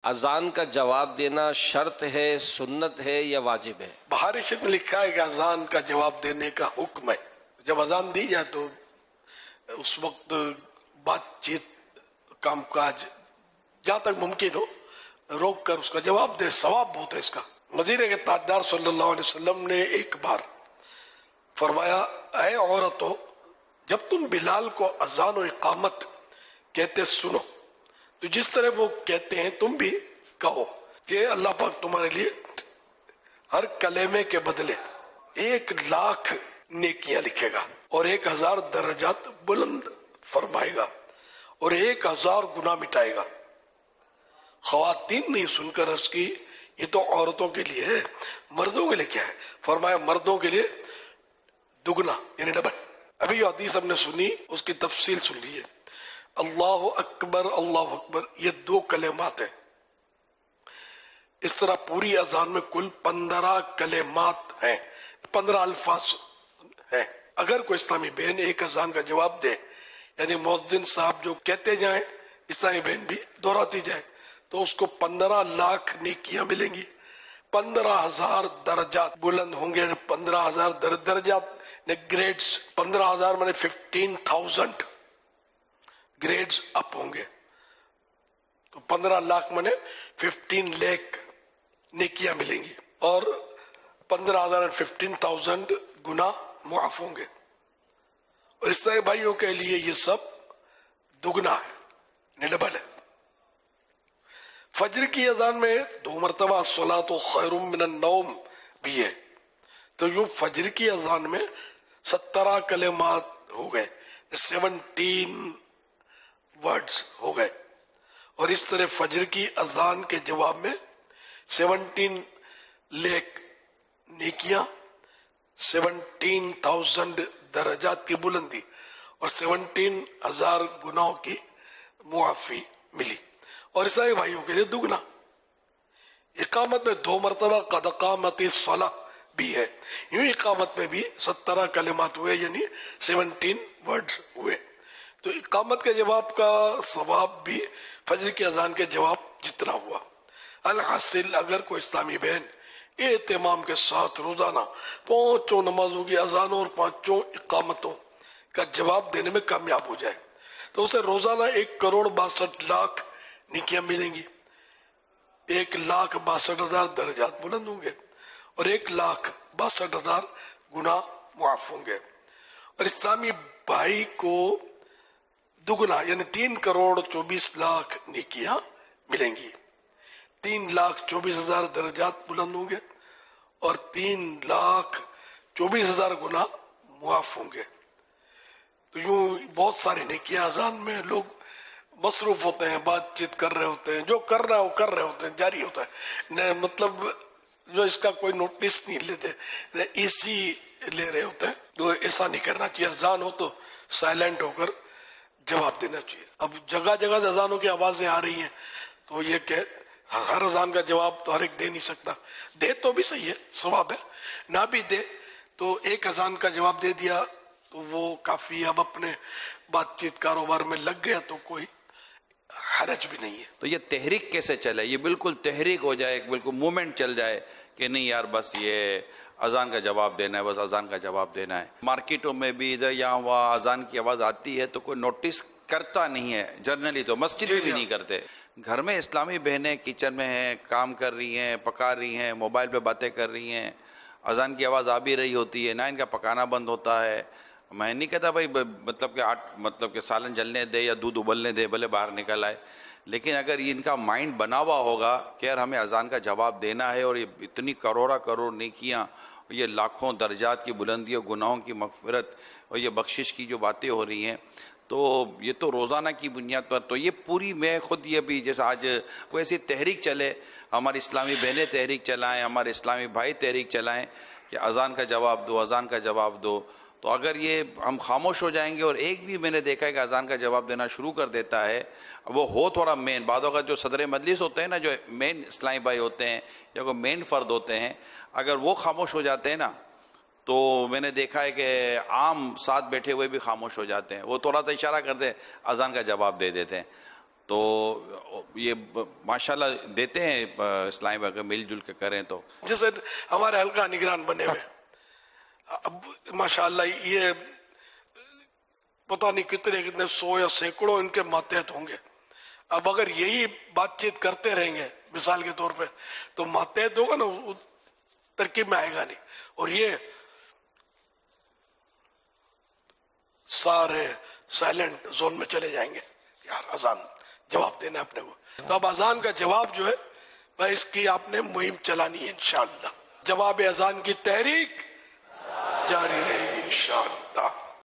اذان کا جواب دینا شرط ہے، سنت ہے یا واجب ہے؟ بہار شریف میں لکھا ہے کہ اذان کا جواب دینے کا حکم ہے. جب اذان دی جائے تو اس وقت بات چیت، کام کاج جہاں تک ممکن ہو روک کر اس کا جواب دے، ثواب بہت ہے اس کا. مدینے کے تاجدار صلی اللہ علیہ وسلم نے ایک بار فرمایا، اے عورتو، جب تم بلال کو اذان و اقامت کہتے سنو تو جس طرح وہ کہتے ہیں تم بھی کہو کہ اللہ پاک تمہارے لیے ہر کلمے کے بدلے 1,00,000 نیکیاں لکھے گا اور 1,000 درجات بلند فرمائے گا اور 1,000 گناہ مٹائے گا. خواتین نے سن کر عرض کی، یہ تو عورتوں کے لیے ہے، مردوں کے لیے کیا ہے؟ فرمایا مردوں کے لیے دگنا یعنی ڈبل. ابھی جو حدیث ہم نے سنی اس کی تفصیل سن لیجیے. اللہ اکبر اللہ اکبر یہ 2 کلمات ہیں. اس طرح پوری اذان میں کل 15 کلمات ہیں، 15 الفاظ ہیں. اگر کوئی اسلامی بہن ایک اذان کا جواب دے، یعنی مؤذن صاحب جو کہتے جائیں اسلامی بہن بھی دہراتی جائے، تو اس کو 15,00,000 نیکیاں ملیں گی، 15,000 درجات بلند ہوں گے. 15,000 درجات گریڈز، 15,000 میں 15,000 گریڈز اپ ہوں گے. تو 15,00,000 میں 15 لاکھ نیکیاں ملیں گی اور 15,000 اور 15,000 گناہ معاف ہوں گے. اور عیسائی بھائیوں کے لیے یہ سب دگنا ہے، ڈبل ہے. فجر کی اذان میں 2 مرتبہ الصلاۃ خیر من النوم بھی ہے. تو یوں فجر کی اذان میں 17 کلمات ہو گئے، 17 ورڈز ہو گئے. اور اس طرح فجر کی اذان کے جواب میں 17 لاکھ نیکیاں، 17,000 درجات کی بلندی اور 17,000 گناہوں کی معافی ملی. اور عیسائی بھائیوں کے لیے دگنا. اقامت میں 2 مرتبہ قد قامت الصلاۃ بھی ہے. یوں اقامت میں بھی 17 کلمات ہوئے، یعنی 17 ورڈز ہوئے. تو اقامت کے جواب کا ثواب بھی فجر کی اذان کے جواب جتنا ہوا. الحاصل اگر کوئی اسلامی بہن اہتمام کے ساتھ روزانہ 5 نمازوں کی اذانوں اور 5 اقامتوں کا جواب دینے میں کامیاب ہو جائے تو اسے روزانہ 1,62,00,000 نیکیاں ملیں گی، 1,62,000 درجات بلند ہوں گے اور 1,62,000 گناہ معاف ہوں گے. اور اسلامی بھائی کو دگنا یعنی 3,24,00,000 نیکیاں ملیں گی، 3,24,000 درجات بلند ہوں گے اور 3,24,000 گناہ معاف ہوں گے. تو یوں بہت ساری نیکیاں اذان میں لوگ مصروف ہوتے ہیں، بات چیت کر رہے ہوتے ہیں، جو کر رہا ہے وہ کر رہے ہوتے ہیں، جاری ہوتا ہے. مطلب جو اس کا کوئی نوٹس نہیں لیتے، ایسی لے رہے ہوتے ہیں. تو ایسا نہیں کرنا چاہیے. اذان ہو تو سائلنٹ ہو کر جواب دینا چاہیے. اب جگہ جگہ سے اذانوں کی آوازیں آ رہی ہیں تو یہ کہ ہر اذان کا جواب تو ہر ایک دے نہیں سکتا. دے تو بھی صحیح ہے، ثواب ہے. نہ بھی دے تو ایک اذان کا جواب دے دیا تو وہ کافی. اب اپنے بات چیت کاروبار میں لگ گیا تو کوئی حرج بھی نہیں ہے. تو یہ تحریک کیسے چلے؟ یہ بالکل تحریک ہو جائے، بالکل مومنٹ چل جائے کہ نہیں یار بس یہ اذان کا جواب دینا ہے، بس اذان کا جواب دینا ہے. مارکیٹوں میں بھی ادھر یہاں وہاں اذان کی آواز آتی ہے تو کوئی نوٹس کرتا نہیں ہے جنرلی. تو مسجد میں بھی نہیں کرتے. گھر میں اسلامی بہنیں کچن میں ہیں، کام کر رہی ہیں، پکا رہی ہیں، موبائل پہ باتیں کر رہی ہیں، اذان کی آواز آ بھی رہی ہوتی ہے، نہ ان کا پکانا بند ہوتا ہے. میں نہیں کہتا بھائی مطلب کہ سالن جلنے دے یا دودھ ابلنے دے، بھلے باہر نکل آئے، لیکن اگر ان کا مائنڈ بنا ہوا ہوگا کہ یار ہمیں اذان کا جواب دینا ہے اور یہ اتنی کروڑ نیکیاں، یہ لاکھوں درجات کی بلندی اور گناہوں کی مغفرت اور یہ بخشش کی جو باتیں ہو رہی ہیں، تو یہ تو روزانہ کی بنیاد پر. تو یہ پوری میں خود یہ بھی جیسے آج کوئی ایسی تحریک چلے، ہماری اسلامی بہنیں تحریک چلائیں، ہمارے اسلامی بھائی تحریک چلائیں کہ اذان کا جواب دو، اذان کا جواب دو. تو اگر یہ ہم خاموش ہو جائیں گے اور ایک بھی میں نے دیکھا ہے کہ اذان کا جواب دینا شروع کر دیتا ہے، وہ ہو تھوڑا مین، بعض اوقات جو صدر مجلس ہوتے ہیں نا، جو مین اسلامی بھائی ہوتے ہیں یا کوئی مین فرد ہوتے ہیں، اگر وہ خاموش ہو جاتے ہیں نا تو میں نے دیکھا ہے کہ عام ساتھ بیٹھے ہوئے بھی خاموش ہو جاتے ہیں. وہ تھوڑا سا اشارہ کرتے اذان کا جواب دے دیتے ہیں. تو یہ ماشاءاللہ دیتے ہیں اسلامی بھائی، مل جل کے کریں تو. جیسے ہمارے حلقہ نگران بنے ہوئے، اب ماشاءاللہ یہ پتہ نہیں کتنے 100 یا سینکڑوں ان کے ماتحت ہوں گے. اب اگر یہی بات چیت کرتے رہیں گے مثال کے طور پہ تو ماتحت ہوگا نا، ترکیب میں آئے گا نہیں. اور یہ سارے سائلنٹ زون میں چلے جائیں گے، یار اذان جواب دینا ہے اپنے کو. تو اب اذان کا جواب جو ہے بھائی اس کی آپ نے مہم چلانی ہے انشاءاللہ. جواب اذان کی تحریک جاری رہے گی انشاءاللہ.